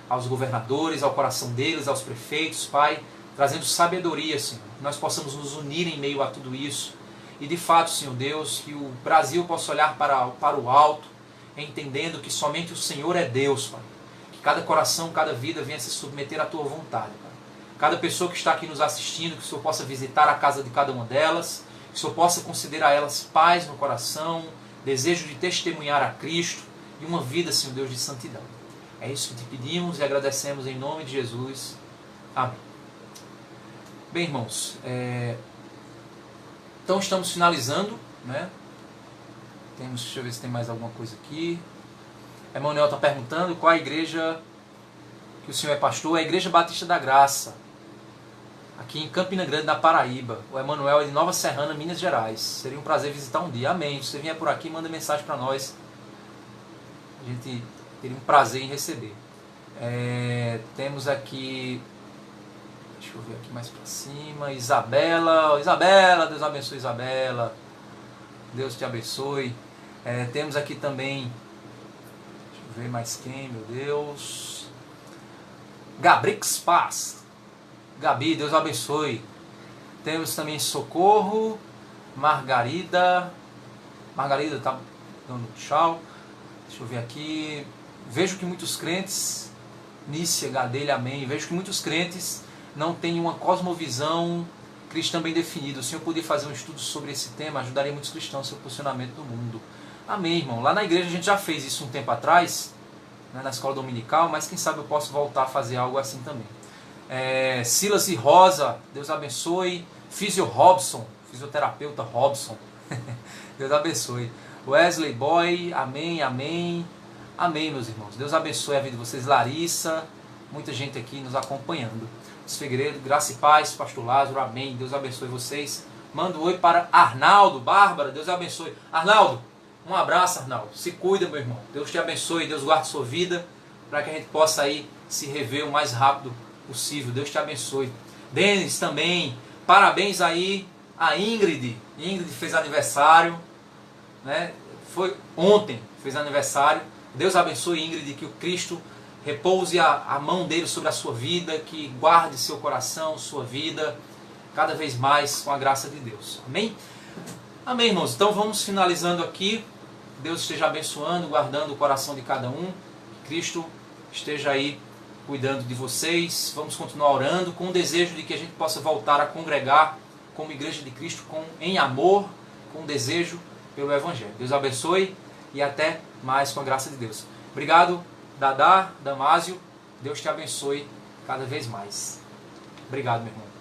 aos governadores, ao coração deles, aos prefeitos, Pai, trazendo sabedoria, Senhor, que nós possamos nos unir em meio a tudo isso, e de fato, Senhor Deus, que o Brasil possa olhar para o alto, entendendo que somente o Senhor é Deus, Pai, que cada coração, cada vida venha se submeter à Tua vontade, Pai. Cada pessoa que está aqui nos assistindo, que o Senhor possa visitar a casa de cada uma delas, que o Senhor possa conceder a elas paz no coração, desejo de testemunhar a Cristo e uma vida, Senhor Deus, de santidão. É isso que te pedimos e agradecemos em nome de Jesus. Amém. Bem, irmãos, então estamos finalizando, né? Deixa eu ver se tem mais alguma coisa aqui. Emanuel está perguntando qual a igreja que o senhor é pastor. É a Igreja Batista da Graça, aqui em Campina Grande, na Paraíba. O Emanuel é de Nova Serrana, Minas Gerais. Seria um prazer visitar um dia. Amém. Se você vier por aqui, manda mensagem para nós. A gente teria um prazer em receber. Temos aqui, deixa eu ver aqui mais para cima, Isabela, Deus abençoe Isabela, Deus te abençoe. Temos aqui também, deixa eu ver mais quem, meu Deus, Gabrix Paz, Gabi, Deus abençoe. Temos também Socorro, Margarida tá dando tchau. Deixa eu ver aqui. Vejo que muitos crentes, Nícia, Gadelha, amém. Vejo que muitos crentes não têm uma cosmovisão cristã bem definida. O Senhor poderia fazer um estudo sobre esse tema, ajudaria muitos cristãos no seu posicionamento no mundo. Amém, irmão. Lá na igreja a gente já fez isso um tempo atrás, né, na escola dominical, mas quem sabe eu posso voltar a fazer algo assim também. Silas e Rosa, Deus abençoe. Fisioterapeuta Robson, Deus abençoe. Wesley Boy, amém, amém. Amém, meus irmãos. Deus abençoe a vida de vocês. Larissa, muita gente aqui nos acompanhando. Os Figueiredo, graça e paz, pastor Lázaro, amém. Deus abençoe vocês. Manda um oi para Arnaldo, Bárbara, Deus abençoe. Arnaldo, um abraço, Arnaldo. Se cuida, meu irmão. Deus te abençoe, Deus guarde sua vida, para que a gente possa aí se rever o mais rápido possível. Deus te abençoe. Denis também, parabéns aí a Ingrid. Ingrid fez aniversário, né? Foi ontem, fez aniversário. Deus abençoe Ingrid, que o Cristo repouse a mão dele sobre a sua vida, que guarde seu coração, sua vida, cada vez mais com a graça de Deus. Amém? Amém, irmãos. Então vamos finalizando aqui. Deus esteja abençoando, guardando o coração de cada um. Que Cristo esteja aí cuidando de vocês. Vamos continuar orando com o desejo de que a gente possa voltar a congregar como Igreja de Cristo em amor, com desejo pelo Evangelho. Deus abençoe e até mais com a graça de Deus. Obrigado, Dadá, Damásio. Deus te abençoe cada vez mais. Obrigado, meu irmão.